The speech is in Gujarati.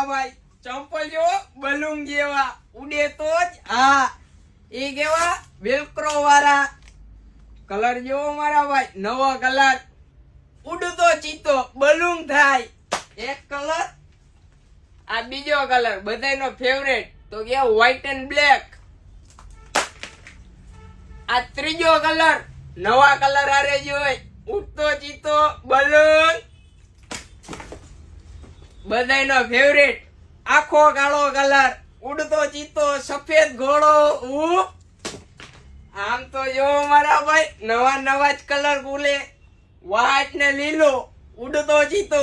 મારા ભાઈ ચંપલ જો બલૂન જેવા ઉડે તો જ હા એ કેવા વેલ્ક્રો વાળા કલર જો મારા ભાઈ નવો કલર ઉડતો ચીતો બલૂન થાય એક કલર આ બીજો કલર બધાયનો ફેવરેટ તો કે વ્હાઈટ એન્ડ બ્લેક આ ત્રીજો કલર નવા કલર આરે જોઈ ઉડતો ચીતો બલૂન બધાયનો ફેવરેટ આખો કાળો કલર ઉડતો ચીતો સફેદ ઘોડો આમ તો જો મારા ભાઈ નવા નવા જ કલર બોલે વ્હાઈટ ને લીલો ઉડતો ચીતો